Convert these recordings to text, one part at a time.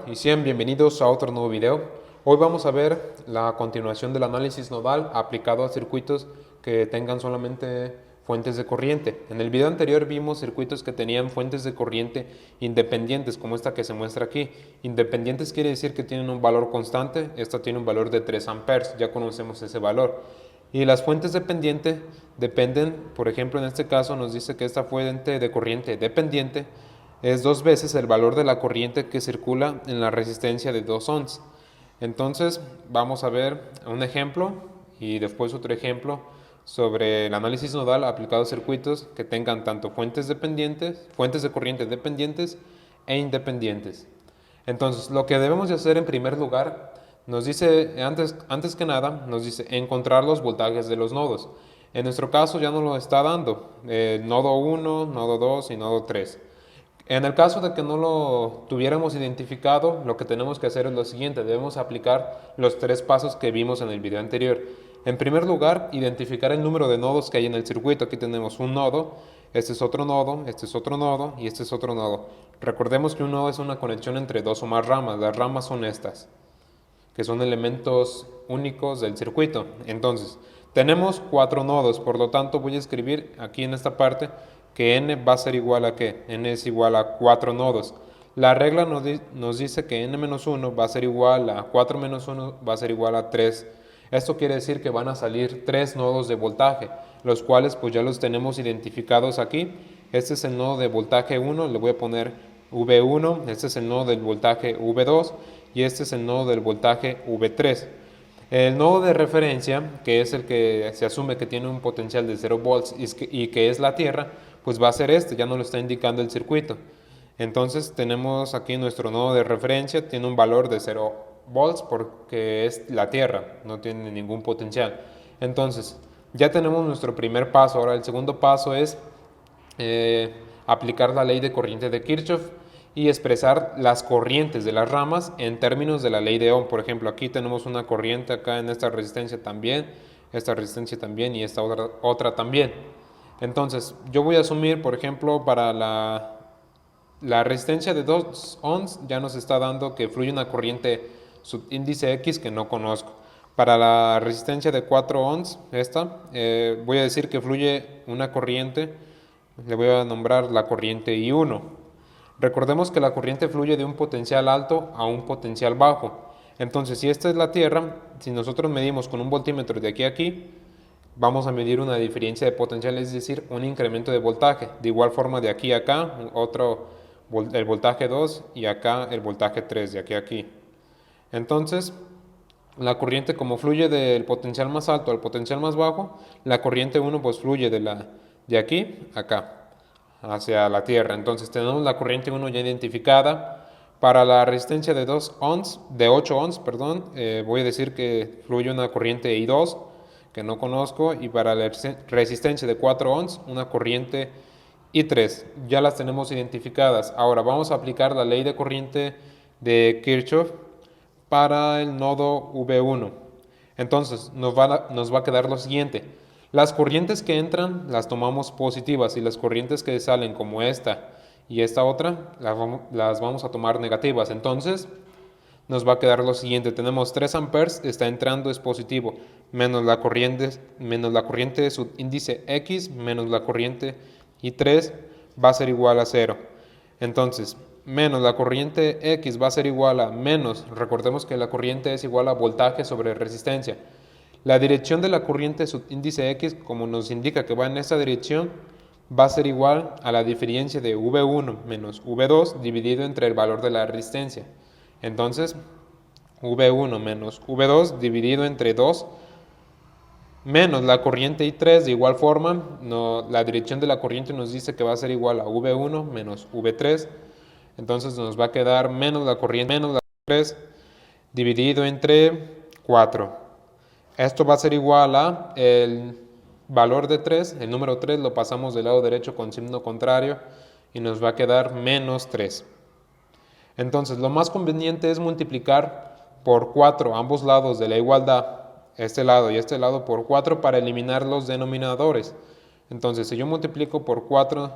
y sean bienvenidos a otro nuevo video. Hoy vamos a ver la continuación del análisis nodal aplicado a circuitos que tengan solamente fuentes de corriente. En el video anterior vimos circuitos que tenían fuentes de corriente independientes, como esta que se muestra aquí. Independientes quiere decir que tienen un valor constante. Esta tiene un valor de 3 amperes, ya conocemos ese valor. Y las fuentes dependientes dependen, por ejemplo, en este caso nos dice que esta fuente de corriente dependiente es 2 veces el valor de la corriente que circula en la resistencia de 2 ohms. Entonces vamos a ver un ejemplo y después otro ejemplo sobre el análisis nodal aplicado a circuitos que tengan tanto fuentes de corriente dependientes e independientes. Entonces lo que debemos de hacer en primer lugar nos dice, antes que nada, nos dice encontrar los voltajes de los nodos. En nuestro caso ya nos lo está dando, nodo 1, nodo 2 y nodo 3. En el caso de que no lo tuviéramos identificado, lo que tenemos que hacer es lo siguiente: debemos aplicar los 3 pasos que vimos en el video anterior. En primer lugar, identificar el número de nodos que hay en el circuito. Aquí tenemos un nodo, este es otro nodo, este es otro nodo y este es otro nodo. Recordemos que un nodo es una conexión entre 2 o más ramas. Las ramas son estas, que son elementos únicos del circuito. Entonces, tenemos 4 nodos, por lo tanto voy a escribir aquí en esta parte que n va a ser igual a ¿qué? N es igual a 4 nodos. La regla nos dice que n-1 va a ser igual a 4 menos 1 va a ser igual a 3. Esto quiere decir que van a salir 3 nodos de voltaje, los cuales pues ya los tenemos identificados aquí. Este es el nodo de voltaje 1, le voy a poner V1, este es el nodo del voltaje V2 y este es el nodo del voltaje V3. El nodo de referencia, que es el que se asume que tiene un potencial de 0 volts y que es la Tierra, pues va a ser este, ya nos lo está indicando el circuito. Entonces tenemos aquí nuestro nodo de referencia, tiene un valor de 0 volts porque es la Tierra, no tiene ningún potencial. Entonces ya tenemos nuestro primer paso. Ahora el segundo paso es aplicar la ley de corriente de Kirchhoff y expresar las corrientes de las ramas en términos de la ley de Ohm. Por ejemplo, aquí tenemos una corriente acá en esta resistencia también y esta otra también. Entonces, yo voy a asumir, por ejemplo, para la resistencia de 2 ohms ya nos está dando que fluye una corriente subíndice X que no conozco. Para la resistencia de 4 ohms, voy a decir que fluye una corriente, le voy a nombrar la corriente I1. Recordemos que la corriente fluye de un potencial alto a un potencial bajo. Entonces, si esta es la Tierra, si nosotros medimos con un voltímetro de aquí a aquí, vamos a medir una diferencia de potencial, es decir, un incremento de voltaje. De igual forma, de aquí a acá, el voltaje 2 y acá el voltaje 3, de aquí a aquí. Entonces, la corriente, como fluye del potencial más alto al potencial más bajo, la corriente 1 pues fluye de aquí a acá, hacia la Tierra. Entonces tenemos la corriente 1 ya identificada. Para la resistencia de 8 ohms, voy a decir que fluye una corriente I2 que no conozco, y para la resistencia de 4 ohms una corriente I3. Ya las tenemos identificadas. Ahora vamos a aplicar la ley de corriente de Kirchhoff para el nodo V1. Entonces nos va a quedar lo siguiente: las corrientes que entran las tomamos positivas y las corrientes que salen, como esta y esta otra, las vamos a tomar negativas. Entonces nos va a quedar lo siguiente: tenemos 3 amperes, está entrando, es positivo, menos la corriente subíndice X menos la corriente I3 va a ser igual a 0. Entonces, menos la corriente X va a ser igual a menos, recordemos que la corriente es igual a voltaje sobre resistencia. La dirección de la corriente subíndice X, como nos indica que va en esta dirección, va a ser igual a la diferencia de V1 menos V2 dividido entre el valor de la resistencia. Entonces, V1 menos V2 dividido entre 2 menos la corriente I3, de igual forma, la dirección de la corriente nos dice que va a ser igual a V1 menos V3. Entonces nos va a quedar menos la corriente menos la 3 dividido entre 4. Esto va a ser igual a el valor de 3, el número 3 lo pasamos del lado derecho con signo contrario y nos va a quedar menos 3. Entonces lo más conveniente es multiplicar por 4 ambos lados de la igualdad, este lado y este lado, por 4 para eliminar los denominadores. Entonces si yo multiplico por 4,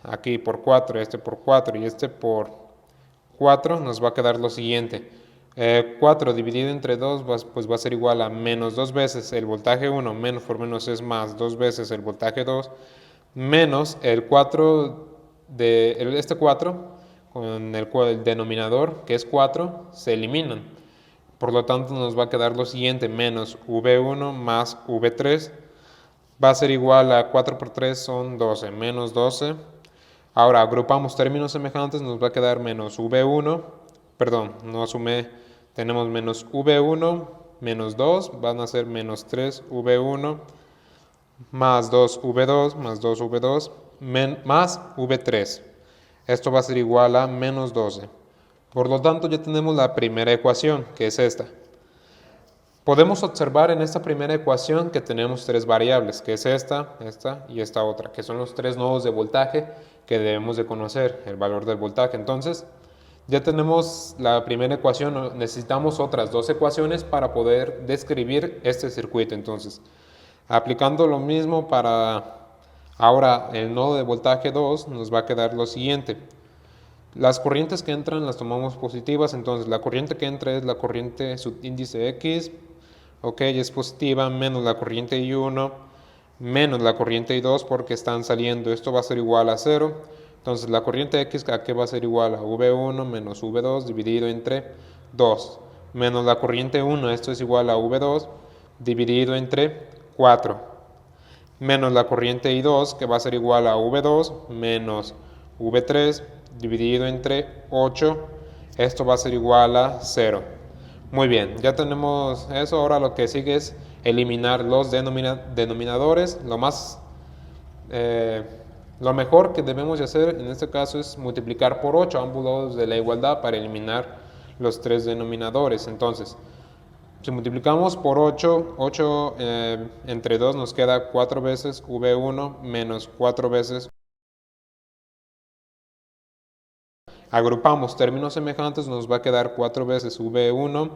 aquí por 4, este por 4 y este por 4 nos va a quedar lo siguiente. 4 dividido entre 2 pues va a ser igual a menos 2 veces el voltaje 1, menos por menos es más 2 veces el voltaje 2, menos el 4 este 4 con el denominador que es 4 se eliminan. Por lo tanto nos va a quedar lo siguiente, menos V1 más V3 va a ser igual a 4 por 3 son 12, menos 12. Ahora agrupamos términos semejantes, nos va a quedar menos V1, perdón, no sumé, tenemos menos V1 menos 2, van a ser menos 3V1 más 2V2 más 2V2 más V3. Esto va a ser igual a menos 12. Por lo tanto ya tenemos la primera ecuación, que es esta. Podemos observar en esta primera ecuación que tenemos tres variables, que es esta y esta otra, que son los tres nodos de voltaje que debemos de conocer, el valor del voltaje. Entonces, ya tenemos la primera ecuación, necesitamos otras dos ecuaciones para poder describir este circuito. Entonces, aplicando lo mismo para ahora el nodo de voltaje 2, nos va a quedar lo siguiente. Las corrientes que entran las tomamos positivas, entonces la corriente que entra es la corriente subíndice X, ok, es positiva, menos la corriente I1, menos la corriente I2 porque están saliendo, esto va a ser igual a 0, entonces la corriente X ¿a qué va a ser igual? A V1 menos V2 dividido entre 2, menos la corriente 1, esto es igual a V2 dividido entre 4, menos la corriente I2 que va a ser igual a V2 menos V3 dividido entre 8, esto va a ser igual a 0. Muy bien, ya tenemos eso, ahora lo que sigue es eliminar los denominadores. Lo mejor que debemos de hacer en este caso es multiplicar por 8 ambos lados de la igualdad para eliminar los tres denominadores. Entonces, si multiplicamos por 8, 8 entre 2 nos queda 4 veces V1 menos 4 veces. Agrupamos términos semejantes, nos va a quedar 4 veces V1.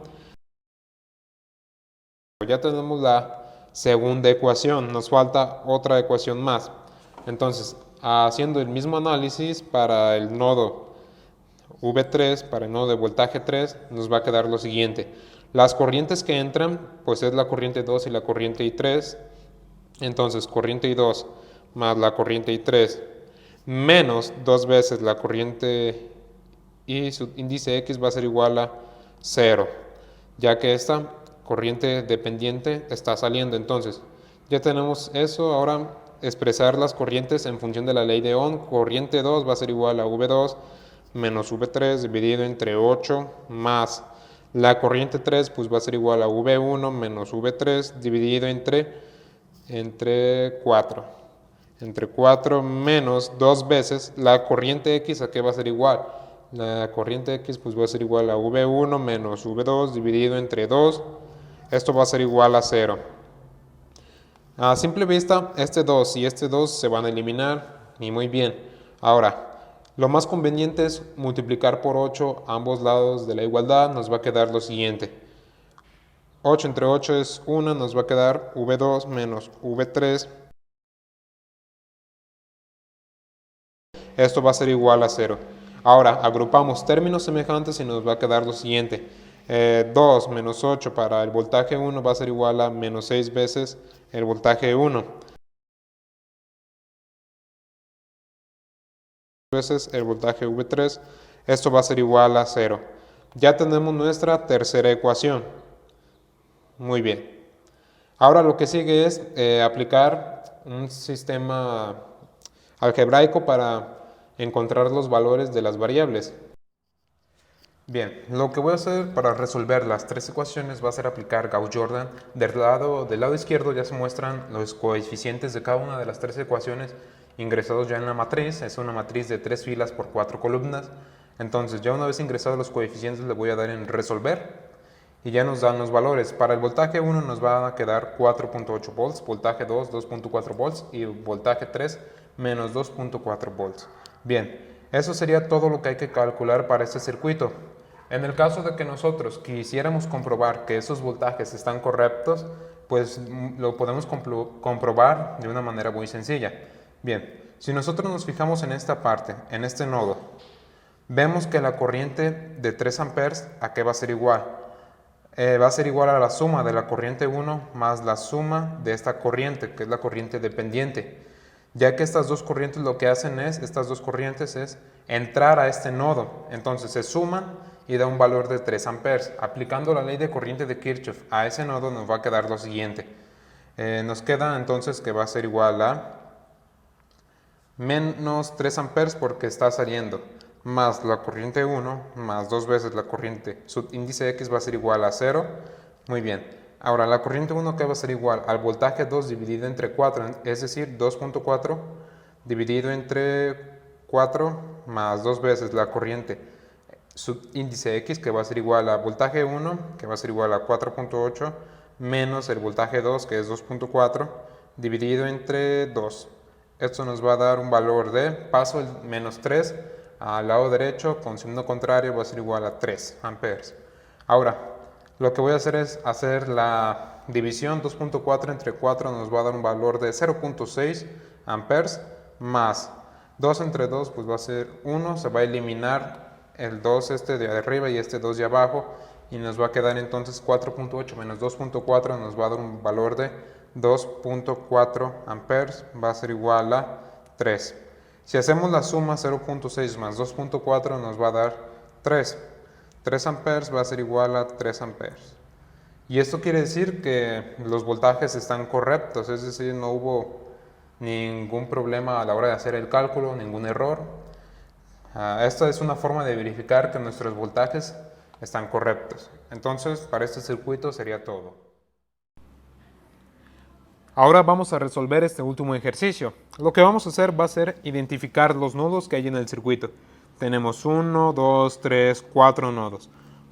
Ya tenemos la segunda ecuación, nos falta otra ecuación más. Entonces, haciendo el mismo análisis para el nodo V3, para el nodo de voltaje 3, nos va a quedar lo siguiente. Las corrientes que entran, pues es la corriente 2 y la corriente I3. Entonces, corriente I2 más la corriente I3 menos 2 veces la corriente I subíndice X va a ser igual a 0, ya que esta corriente dependiente está saliendo. Entonces, ya tenemos eso. Ahora, expresar las corrientes en función de la ley de Ohm. Corriente 2 va a ser igual a V2 menos V3 dividido entre 8 más la corriente 3 pues va a ser igual a V1 menos V3 dividido entre 4. Entre 4 menos 2 veces la corriente X, ¿a qué va a ser igual? La corriente X pues va a ser igual a V1 menos V2 dividido entre 2. Esto va a ser igual a 0. A simple vista, este 2 y este 2 se van a eliminar. Y muy bien. Ahora, lo más conveniente es multiplicar por 8 ambos lados de la igualdad. Nos va a quedar lo siguiente. 8 entre 8 es 1. Nos va a quedar V2 menos V3. Esto va a ser igual a 0. Ahora, agrupamos términos semejantes y nos va a quedar lo siguiente. 2 menos 8 para el voltaje 1 va a ser igual a menos 6 veces el voltaje 1. Veces el voltaje V3. Esto va a ser igual a 0. Ya tenemos nuestra tercera ecuación. Muy bien. Ahora lo que sigue es aplicar un sistema algebraico para encontrar los valores de las variables. Bien, lo que voy a hacer para resolver las tres ecuaciones va a ser aplicar Gauss-Jordan. Del lado izquierdo ya se muestran los coeficientes de cada una de las tres ecuaciones ingresados ya en la matriz. Es una matriz de 3 filas por 4 columnas. Entonces, ya una vez ingresados los coeficientes, le voy a dar en resolver y ya nos dan los valores. Para el voltaje 1 nos va a quedar 4.8 volts, voltaje 2 2.4 volts y voltaje 3 menos 2.4 volts. Bien, eso sería todo lo que hay que calcular para este circuito. En el caso de que nosotros quisiéramos comprobar que esos voltajes están correctos, pues lo podemos comprobar de una manera muy sencilla. Bien, si nosotros nos fijamos en esta parte, en este nodo, Vemos que la corriente de 3 amperes, ¿a qué va a ser igual? Va a ser igual a la suma de la corriente 1 más la suma de esta corriente, que es la corriente dependiente. Ya que estas dos corrientes lo que hacen es, entrar a este nodo. Entonces se suman y da un valor de 3 amperes. Aplicando la ley de corriente de Kirchhoff a ese nodo nos va a quedar lo siguiente. Nos queda entonces que va a ser igual a menos 3 amperes porque está saliendo, más la corriente 1, más 2 veces la corriente subíndice X va a ser igual a 0. Muy bien. Ahora, la corriente 1 que va a ser igual al voltaje 2 dividido entre 4, es decir, 2.4 dividido entre 4 más 2 veces la corriente subíndice X, que va a ser igual a voltaje 1, que va a ser igual a 4.8, menos el voltaje 2, que es 2.4, dividido entre 2. Esto nos va a dar un valor de, paso el menos 3 al lado derecho, con signo contrario va a ser igual a 3 amperes. Ahora, lo que voy a hacer es hacer la división. 2.4 entre 4 nos va a dar un valor de 0.6 amperes, más 2 entre 2 pues va a ser 1, se va a eliminar el 2 este de arriba y este 2 de abajo, y nos va a quedar entonces 4.8 menos 2.4 nos va a dar un valor de 2.4 amperes, va a ser igual a 3. Si hacemos la suma, 0.6 más 2.4 nos va a dar 3. 3 amperes va a ser igual a 3 amperes. Y esto quiere decir que los voltajes están correctos, es decir, no hubo ningún problema a la hora de hacer el cálculo, ningún error. Esta es una forma de verificar que nuestros voltajes están correctos. Entonces, para este circuito sería todo. Ahora vamos a resolver este último ejercicio. Lo que vamos a hacer va a ser identificar los nodos que hay en el circuito. Tenemos 1, 2, 3, 4 nodos.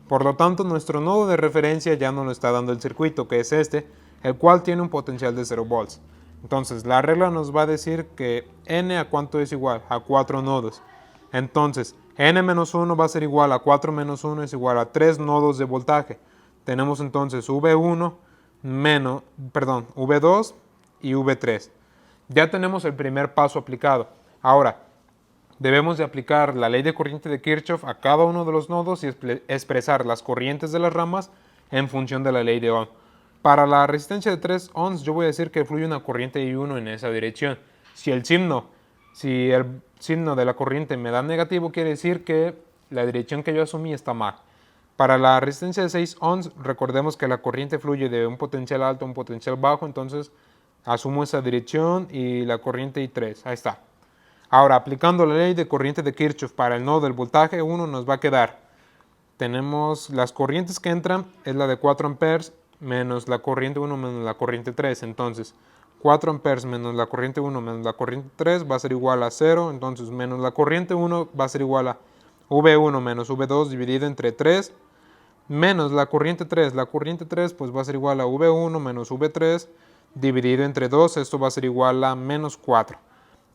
Por lo tanto, nuestro nodo de referencia ya nos lo está dando el circuito, que es este, el cual tiene un potencial de 0 volts. Entonces, la regla nos va a decir que n a cuánto es igual, a 4 nodos. Entonces, n-1 va a ser igual a 4 menos 1 es igual a 3 nodos de voltaje. Tenemos entonces V1 V2 y V3. Ya tenemos el primer paso aplicado. Ahora, debemos de aplicar la ley de corriente de Kirchhoff a cada uno de los nodos y expresar las corrientes de las ramas en función de la ley de Ohm. Para la resistencia de 3 ohms yo voy a decir que fluye una corriente I1 en esa dirección. Si el signo de la corriente me da negativo, quiere decir que la dirección que yo asumí está mal. Para la resistencia de 6 ohms, recordemos que la corriente fluye de un potencial alto a un potencial bajo, entonces asumo esa dirección y la corriente I3, ahí está. Ahora, aplicando la ley de corriente de Kirchhoff para el nodo del voltaje 1 nos va a quedar, tenemos las corrientes que entran, es la de 4 amperes menos la corriente 1 menos la corriente 3, entonces 4 amperes menos la corriente 1 menos la corriente 3 va a ser igual a 0, entonces menos la corriente 1 va a ser igual a V1 menos V2 dividido entre 3, menos la corriente 3 pues va a ser igual a V1 menos V3 dividido entre 2, esto va a ser igual a menos 4.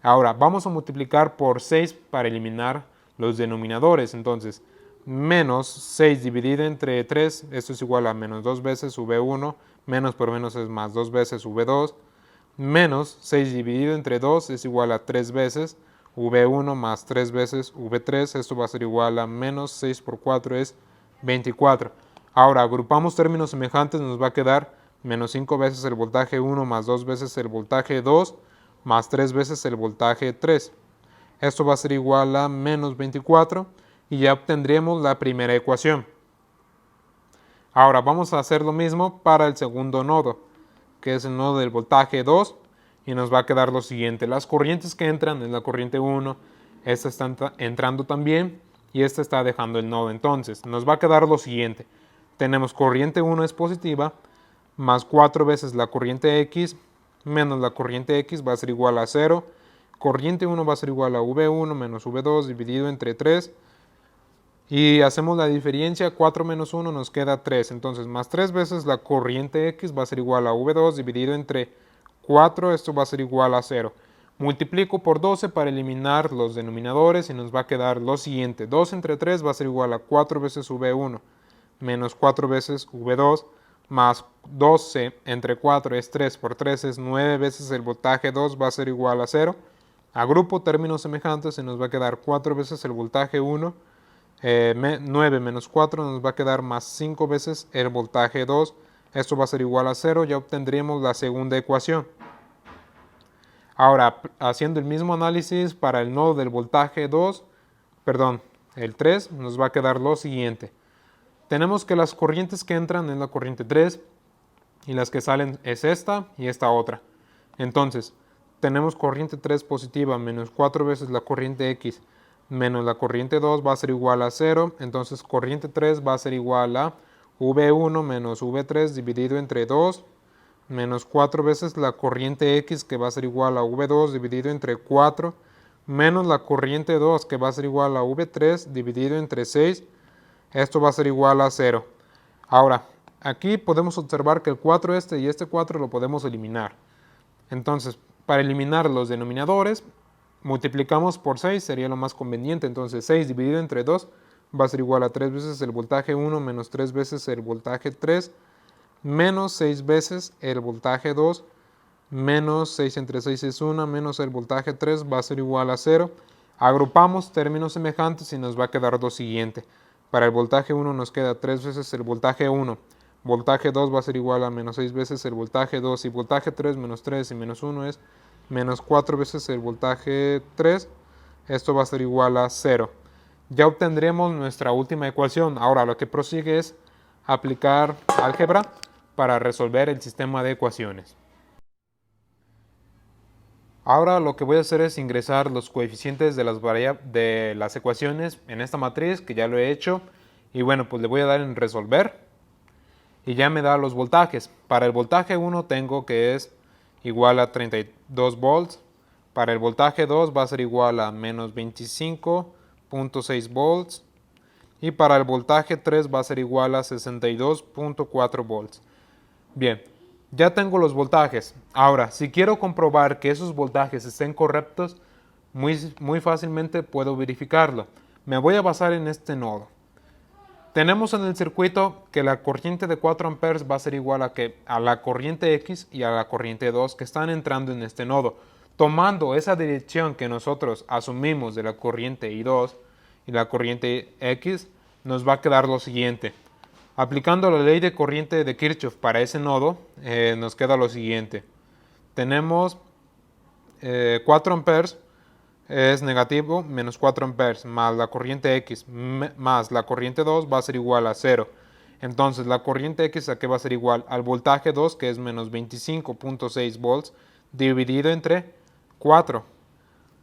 Ahora, vamos a multiplicar por 6 para eliminar los denominadores, entonces menos 6 dividido entre 3, esto es igual a menos 2 veces V1, menos por menos es más 2 veces V2, menos 6 dividido entre 2 es igual a 3 veces V1 más 3 veces V3, esto va a ser igual a menos 6 por 4 es 24. Ahora, agrupamos términos semejantes, nos va a quedar menos 5 veces el voltaje 1 más 2 veces el voltaje 2 más 3 veces el voltaje 3. Esto va a ser igual a menos 24 y ya obtendremos la primera ecuación. Ahora vamos a hacer lo mismo para el segundo nodo, que es el nodo del voltaje 2, y nos va a quedar lo siguiente. Las corrientes que entran es la corriente 1, esta está entrando también y esta está dejando el nodo. Entonces nos va a quedar lo siguiente. Tenemos corriente 1 es positiva, más 4 veces la corriente X, menos la corriente X va a ser igual a 0. Corriente 1 va a ser igual a V1 menos V2 dividido entre 3. Y hacemos la diferencia, 4 menos 1 nos queda 3. Entonces, más 3 veces la corriente X va a ser igual a V2 dividido entre 4. Esto va a ser igual a 0. Multiplico por 12 para eliminar los denominadores y nos va a quedar lo siguiente. 2 entre 3 va a ser igual a 4 veces V1 menos 4 veces V2 más 12 entre 4 es 3 por 3 es 9 veces el voltaje 2 va a ser igual a 0. Agrupo términos semejantes y nos va a quedar 4 veces el voltaje 1 9 menos 4 nos va a quedar más 5 veces el voltaje 2. Esto va a ser igual a 0. Ya obtendríamos la segunda ecuación. Ahora, haciendo el mismo análisis para el nodo del voltaje 2, perdón, el 3, nos va a quedar lo siguiente. Tenemos que las corrientes que entran es la corriente 3 y las que salen es esta y esta otra. Entonces, tenemos corriente 3 positiva menos 4 veces la corriente X menos la corriente 2 va a ser igual a 0. Entonces, corriente 3 va a ser igual a V1 menos V3 dividido entre 2 menos 4 veces la corriente X que va a ser igual a V2 dividido entre 4 menos la corriente 2 que va a ser igual a V3 dividido entre 6. Esto va a ser igual a 0. Ahora, aquí podemos observar que el 4 y este 4 lo podemos eliminar. Entonces, para eliminar los denominadores, multiplicamos por 6, sería lo más conveniente. Entonces, 6 dividido entre 2 va a ser igual a 3 veces el voltaje 1 menos 3 veces el voltaje 3 menos 6 veces el voltaje 2 menos 6 entre 6 es 1 menos el voltaje 3 va a ser igual a 0. Agrupamos términos semejantes y nos va a quedar lo siguiente. Para el voltaje 1 nos queda 3 veces el voltaje 1. Voltaje 2 va a ser igual a menos 6 veces el voltaje 2 y voltaje 3 menos 3 y menos 1 es menos 4 veces el voltaje 3. Esto va a ser igual a 0. Ya obtendremos nuestra última ecuación. Ahora lo que prosigue es aplicar álgebra para resolver el sistema de ecuaciones. Ahora lo que voy a hacer es ingresar los coeficientes de las ecuaciones en esta matriz, que ya lo he hecho. Y bueno, pues le voy a dar en resolver. Y ya me da los voltajes. Para el voltaje 1 tengo que es igual a 32 volts. Para el voltaje 2 va a ser igual a menos 25.6 volts. Y para el voltaje 3 va a ser igual a 62.4 volts. Bien, ya tengo los voltajes. Ahora, si quiero comprobar que esos voltajes estén correctos, muy fácilmente puedo verificarlo. Me voy a basar en este nodo. Tenemos en el circuito que la corriente de 4 amperes va a ser igual a la corriente X y a la corriente 2 que están entrando en este nodo. Tomando esa dirección que nosotros asumimos de la corriente I2 y la corriente X, nos va a quedar lo siguiente. Aplicando la ley de corriente de Kirchhoff para ese nodo, nos queda lo siguiente. Tenemos 4 amperes es negativo menos 4 amperes más la corriente X más la corriente 2 va a ser igual a 0. Entonces la corriente X a qué va a ser igual al voltaje 2 que es menos 25.6 volts dividido entre 4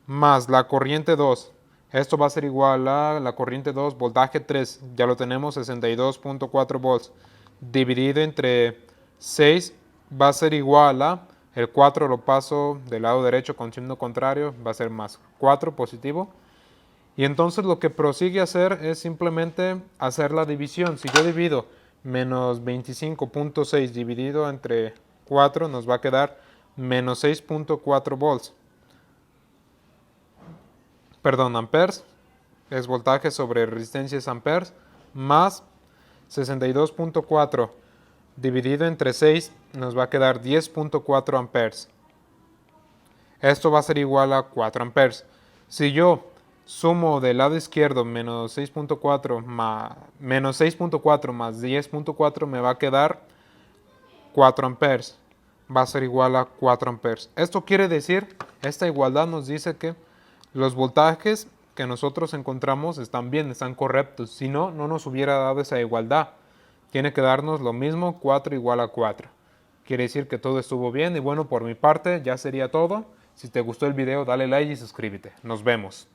más la corriente 2. Esto va a ser igual a la corriente 2, voltaje 3, ya lo tenemos, 62.4 volts, dividido entre 6, va a ser igual a, el 4 lo paso del lado derecho con signo contrario, va a ser más 4 positivo. Y entonces lo que prosigue a hacer es simplemente hacer la división. Si yo divido menos 25.6 dividido entre 4, nos va a quedar menos 6.4 volts. Perdón, amperes, es voltaje sobre resistencias amperes, más 62.4 dividido entre 6 nos va a quedar 10.4 amperes. Esto va a ser igual a 4 amperes. Si yo sumo del lado izquierdo menos 6.4 más 10.4 me va a quedar 4 amperes. Va a ser igual a 4 amperes. Esto quiere decir, esta igualdad nos dice que los voltajes que nosotros encontramos están bien, están correctos. Si no, no nos hubiera dado esa igualdad. Tiene que darnos lo mismo, 4 igual a 4. Quiere decir que todo estuvo bien. Y bueno, por mi parte ya sería todo. Si te gustó el video, dale like y suscríbete. Nos vemos.